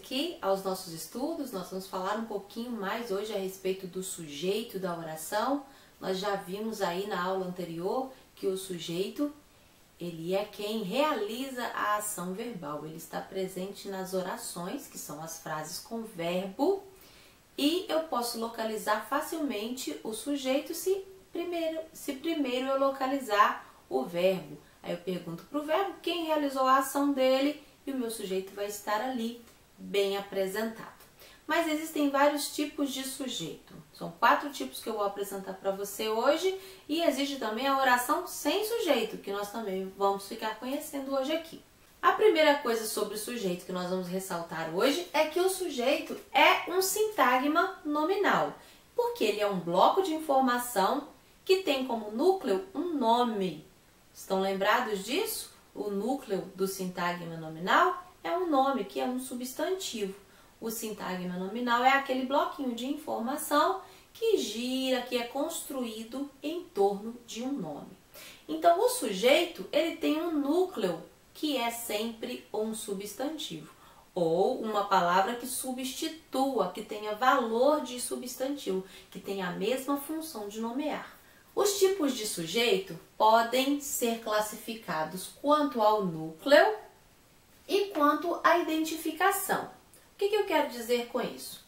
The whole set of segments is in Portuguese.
aqui aos nossos estudos. Nós vamos falar um pouquinho mais hoje a respeito do sujeito da oração. Nós já vimos aí na aula anterior que o sujeito, ele é quem realiza a ação verbal. Ele está presente nas orações, que são as frases com verbo, e eu posso localizar facilmente o sujeito se primeiro eu localizar o verbo. Aí eu pergunto para o verbo quem realizou a ação dele e o meu sujeito vai estar ali bem apresentado. Mas existem vários tipos de sujeito. São 4 tipos que eu vou apresentar para você hoje e existe também a oração sem sujeito, que nós também vamos ficar conhecendo hoje aqui. A primeira coisa sobre o sujeito que nós vamos ressaltar hoje é que o sujeito é um sintagma nominal, porque ele é um bloco de informação que tem como núcleo um nome. Estão lembrados disso? O núcleo do sintagma nominal é um nome, que é um substantivo. O sintagma nominal é aquele bloquinho de informação que gira, que é construído em torno de um nome. Então, o sujeito, ele tem um núcleo que é sempre um substantivo, ou uma palavra que substitua, que tenha valor de substantivo, que tenha a mesma função de nomear. Os tipos de sujeito podem ser classificados quanto ao núcleo e quanto à identificação. O que eu quero dizer com isso?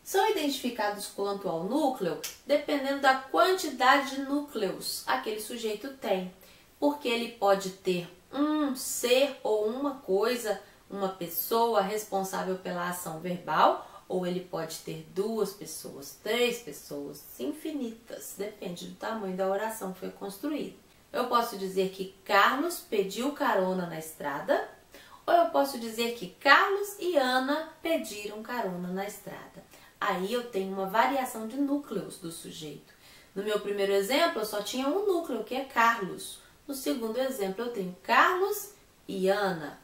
São identificados quanto ao núcleo dependendo da quantidade de núcleos aquele sujeito tem, porque ele pode ter um ser ou uma coisa, uma pessoa responsável pela ação verbal, ou ele pode ter 2 pessoas, 3 pessoas, infinitas, depende do tamanho da oração que foi construída. Eu posso dizer que Carlos pediu carona na estrada, ou eu posso dizer que Carlos e Ana pediram carona na estrada. Aí eu tenho uma variação de núcleos do sujeito. No meu primeiro exemplo, eu só tinha um núcleo, que é Carlos. No segundo exemplo, eu tenho Carlos e Ana.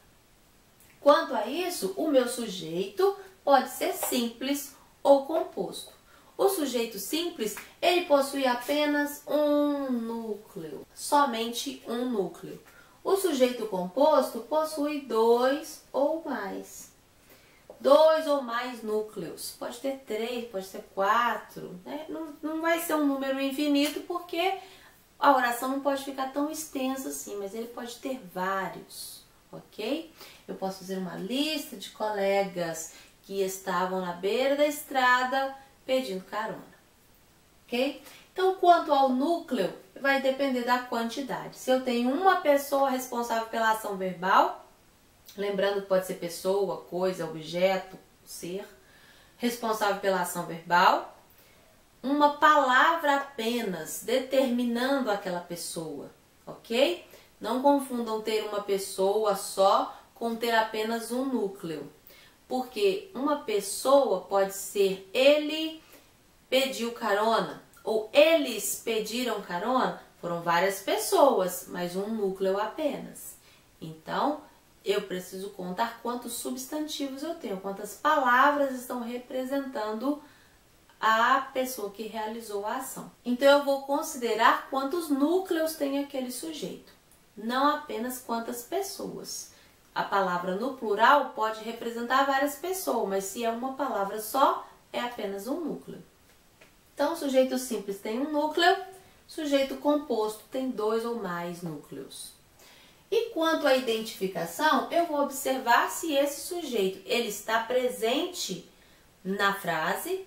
Quanto a isso, o meu sujeito pode ser simples ou composto. O sujeito simples, ele possui apenas um núcleo, somente um núcleo. O sujeito composto possui 2 ou mais. 2 ou mais núcleos. Pode ter 3, pode ter 4. Né? Não vai ser um número infinito porque a oração não pode ficar tão extensa assim, mas ele pode ter vários, ok? Eu posso fazer uma lista de colegas que estavam na beira da estrada pedindo carona, ok? Então, quanto ao núcleo, vai depender da quantidade. Se eu tenho uma pessoa responsável pela ação verbal, lembrando que pode ser pessoa, coisa, objeto, ser, responsável pela ação verbal, uma palavra apenas determinando aquela pessoa, ok? Não confundam ter uma pessoa só com ter apenas um núcleo, porque uma pessoa pode ser ele pediu carona, ou eles pediram carona, foram várias pessoas, mas um núcleo apenas. Então, eu preciso contar quantos substantivos eu tenho, quantas palavras estão representando a pessoa que realizou a ação. Então, eu vou considerar quantos núcleos tem aquele sujeito, não apenas quantas pessoas. A palavra no plural pode representar várias pessoas, mas se é uma palavra só, é apenas um núcleo. Então, o sujeito simples tem um núcleo, sujeito composto tem 2 ou mais núcleos. E quanto à identificação, eu vou observar se esse sujeito ele está presente na frase,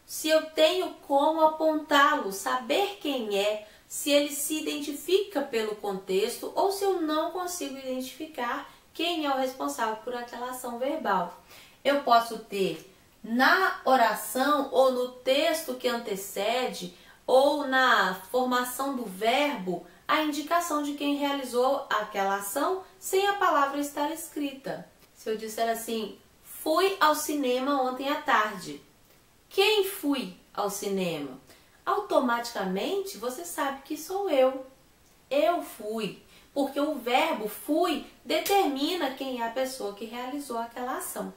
se eu tenho como apontá-lo, saber quem é, se ele se identifica pelo contexto ou se eu não consigo identificar quem é o responsável por aquela ação verbal. Eu posso ter na oração ou no texto que antecede ou na formação do verbo a indicação de quem realizou aquela ação sem a palavra estar escrita. Se eu disser assim, fui ao cinema ontem à tarde. Quem fui ao cinema? Automaticamente você sabe que sou eu. Eu fui. Porque o verbo fui determina quem é a pessoa que realizou aquela ação.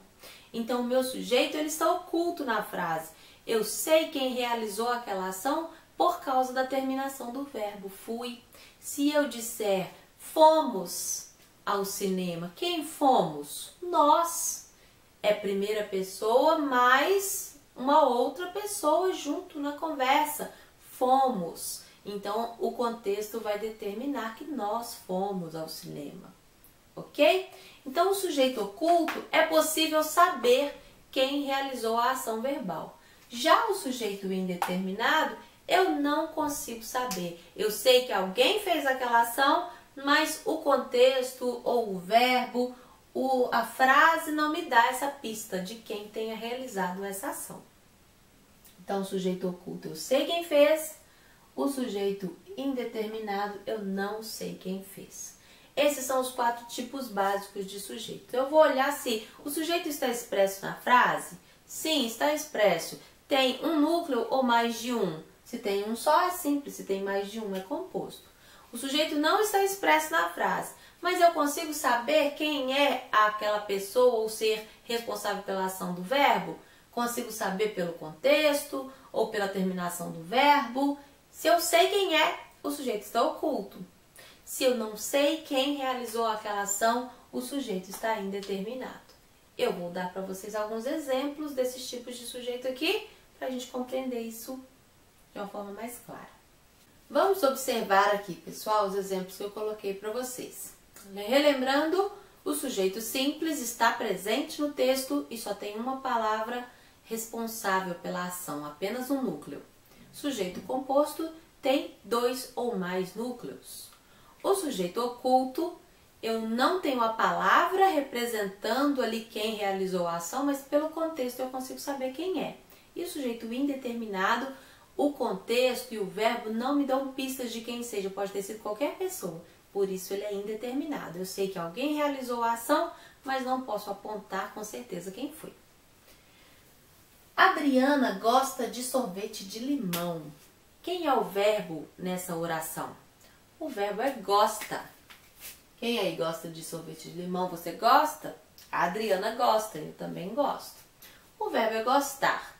Então, o meu sujeito ele está oculto na frase. Eu sei quem realizou aquela ação por causa da terminação do verbo fui. Se eu disser fomos ao cinema, quem fomos? Nós. é primeira pessoa mais uma outra pessoa junto na conversa. Fomos. Então, o contexto vai determinar que nós fomos ao cinema. Ok? Então, o sujeito oculto é possível saber quem realizou a ação verbal. Já o sujeito indeterminado, eu não consigo saber. Eu sei que alguém fez aquela ação, mas o contexto ou o verbo, a frase não me dá essa pista de quem tenha realizado essa ação. Então, o sujeito oculto eu sei quem fez, o sujeito indeterminado eu não sei quem fez. Esses são os 4 tipos básicos de sujeito. Eu vou olhar se o sujeito está expresso na frase. Sim, está expresso. Tem um núcleo ou mais de um? Se tem um só é simples, se tem mais de um é composto. O sujeito não está expresso na frase, mas eu consigo saber quem é aquela pessoa ou ser responsável pela ação do verbo? Consigo saber pelo contexto ou pela terminação do verbo. Se eu sei quem é, o sujeito está oculto. Se eu não sei quem realizou aquela ação, o sujeito está indeterminado. Eu vou dar para vocês alguns exemplos desses tipos de sujeito aqui, para a gente compreender isso de uma forma mais clara. Vamos observar aqui, pessoal, os exemplos que eu coloquei para vocês. Relembrando, o sujeito simples está presente no texto e só tem uma palavra responsável pela ação, apenas um núcleo. Sujeito composto tem 2 ou mais núcleos. O sujeito oculto, eu não tenho a palavra representando ali quem realizou a ação, mas pelo contexto eu consigo saber quem é. E o sujeito indeterminado, o contexto e o verbo não me dão pistas de quem seja, pode ter sido qualquer pessoa, por isso ele é indeterminado. Eu sei que alguém realizou a ação, mas não posso apontar com certeza quem foi. Adriana gosta de sorvete de limão. Quem é o verbo nessa oração? O verbo é gosta. Quem aí gosta de sorvete de limão? Você gosta? A Adriana gosta, eu também gosto. O verbo é gostar.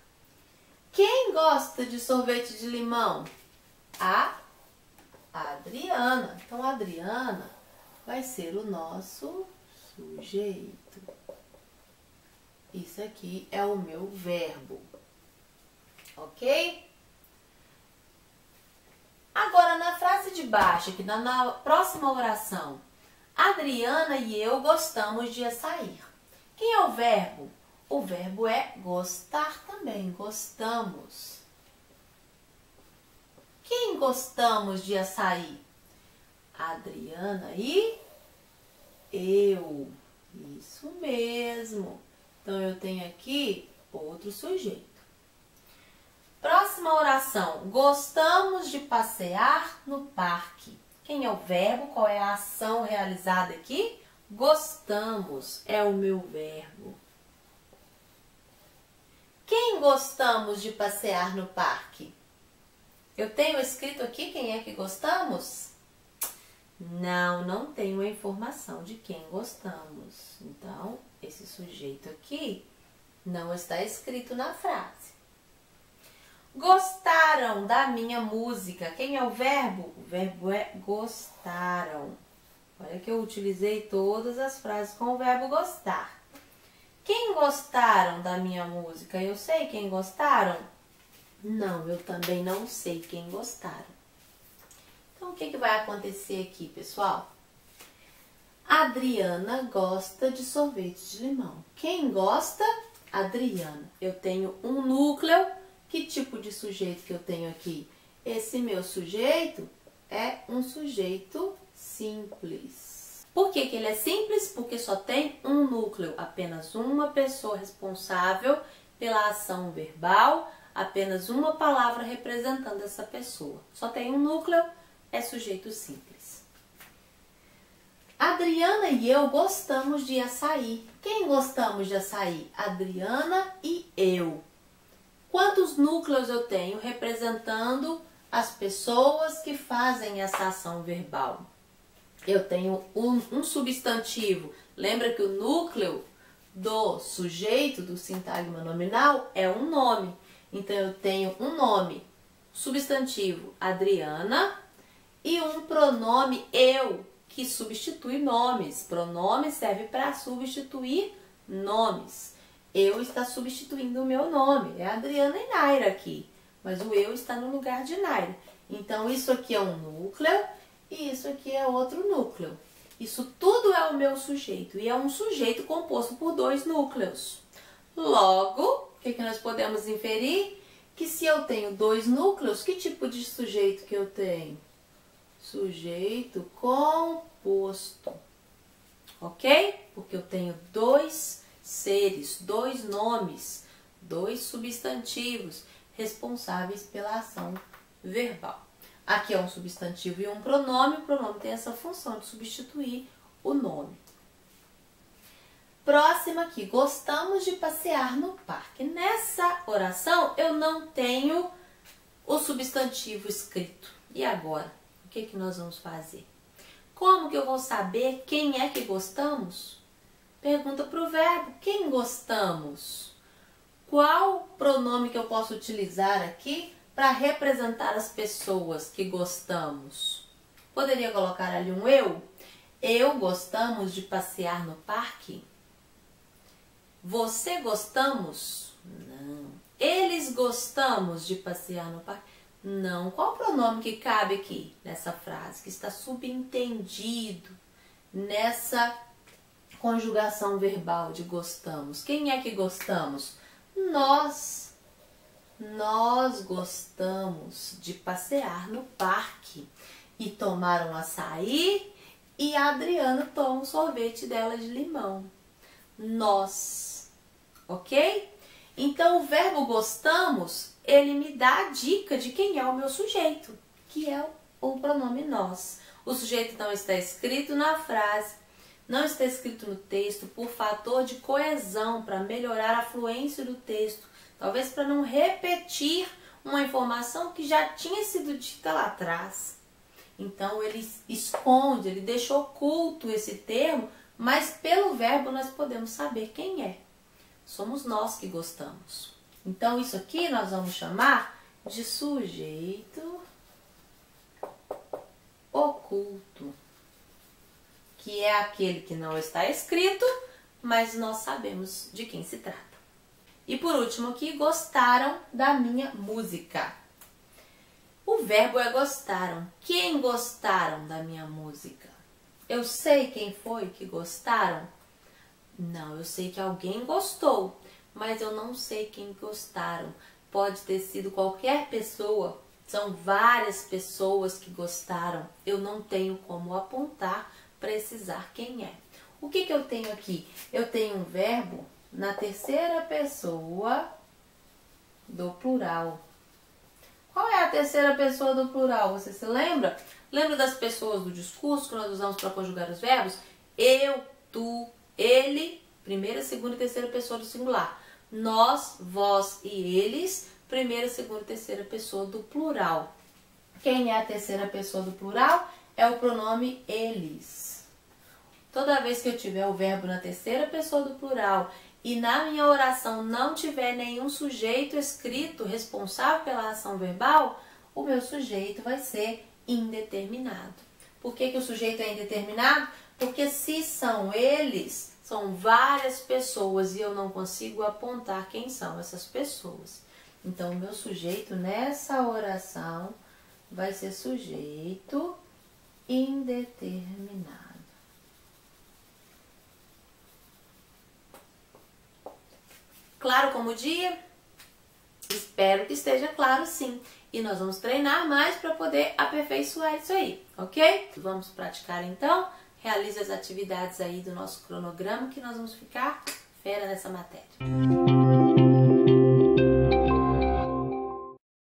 Quem gosta de sorvete de limão? A Adriana. Então, a Adriana vai ser o nosso sujeito. Isso aqui é o meu verbo. Ok? Agora, na frase de baixo, aqui na próxima oração, Adriana e eu gostamos de açaí. Quem é o verbo? O verbo é gostar também, gostamos. Quem gostamos de açaí? Adriana e eu. Isso mesmo. Então, eu tenho aqui outro sujeito. Próxima oração. Gostamos de passear no parque. Quem é o verbo? Qual é a ação realizada aqui? Gostamos é o meu verbo. Quem gostamos de passear no parque? Eu tenho escrito aqui quem é que gostamos? Não, não tenho a informação de quem gostamos. Então, esse sujeito aqui não está escrito na frase. Gostaram da minha música. Quem é o verbo? O verbo é gostaram. Olha que eu utilizei todas as frases com o verbo gostar. Quem gostaram da minha música? Eu sei quem gostaram? Não, eu também não sei quem gostaram. Então, o que vai acontecer aqui, pessoal? Adriana gosta de sorvete de limão. Quem gosta? Adriana. Eu tenho um núcleo. Que tipo de sujeito que eu tenho aqui? Esse meu sujeito é um sujeito simples. Por que ele é simples? Porque só tem um núcleo, apenas uma pessoa responsável pela ação verbal, apenas uma palavra representando essa pessoa. Só tem um núcleo, é sujeito simples. Adriana e eu gostamos de açaí. Quem gostamos de açaí? Adriana e eu. Quantos núcleos eu tenho representando as pessoas que fazem essa ação verbal? Eu tenho um substantivo. Lembra que o núcleo do sujeito, do sintagma nominal, é um nome. Então, eu tenho um nome, substantivo, Adriana, e um pronome eu, que substitui nomes. Pronome serve para substituir nomes. Eu está substituindo o meu nome. É Adriana e Naira aqui. Mas o eu está no lugar de Naira. Então, isso aqui é um núcleo e isso aqui é outro núcleo. Isso tudo é o meu sujeito. E é um sujeito composto por dois núcleos. Logo, o que nós podemos inferir? Que se eu tenho dois núcleos, que tipo de sujeito que eu tenho? Sujeito composto. Ok? Porque eu tenho dois seres, dois nomes, dois substantivos responsáveis pela ação verbal. Aqui é um substantivo e um pronome. O pronome tem essa função de substituir o nome. Próxima aqui, gostamos de passear no parque. Nessa oração eu não tenho o substantivo escrito. E agora? O que nós vamos fazer? Como que eu vou saber quem é que gostamos? Pergunta para o verbo, quem gostamos? Qual pronome que eu posso utilizar aqui para representar as pessoas que gostamos? Poderia colocar ali um eu? Eu gostamos de passear no parque? Você gostamos? Não. Eles gostamos de passear no parque? Não. Qual o pronome que cabe aqui nessa frase, que está subentendido nessa conjugação verbal de gostamos? Quem é que gostamos? Nós. Nós gostamos de passear no parque e tomar um açaí e a Adriana toma um sorvete dela de limão. Nós, ok? Então, o verbo gostamos, ele me dá a dica de quem é o meu sujeito, que é o pronome nós. O sujeito não está escrito na frase, não está escrito no texto por fator de coesão, para melhorar a fluência do texto, talvez para não repetir uma informação que já tinha sido dita lá atrás. Então, ele esconde, ele deixa oculto esse termo, mas pelo verbo nós podemos saber quem é. Somos nós que gostamos. Então, isso aqui nós vamos chamar de sujeito oculto, que é aquele que não está escrito, mas nós sabemos de quem se trata. E por último aqui, gostaram da minha música. O verbo é gostaram. Quem gostaram da minha música? Eu sei quem foi que gostaram? Não, eu sei que alguém gostou, mas eu não sei quem gostaram. Pode ter sido qualquer pessoa, são várias pessoas que gostaram. Eu não tenho como apontar, precisar quem é. O que eu tenho aqui? Eu tenho um verbo na terceira pessoa do plural. Qual é a terceira pessoa do plural? Você se lembra? Lembra das pessoas do discurso que nós usamos para conjugar os verbos? Eu, tu, ele, primeira, segunda e terceira pessoa do singular. Nós, vós e eles, primeira, segunda e terceira pessoa do plural. Quem é a terceira pessoa do plural? É o pronome eles. Toda vez que eu tiver o verbo na terceira pessoa do plural e na minha oração não tiver nenhum sujeito escrito responsável pela ação verbal, o meu sujeito vai ser indeterminado. Por que o sujeito é indeterminado? Porque se são eles, são várias pessoas e eu não consigo apontar quem são essas pessoas. Então, o meu sujeito nessa oração vai ser sujeito indeterminado. Claro como o dia? Espero que esteja claro, sim. E nós vamos treinar mais para poder aperfeiçoar isso aí, ok? Vamos praticar então. Realize as atividades aí do nosso cronograma que nós vamos ficar fera nessa matéria.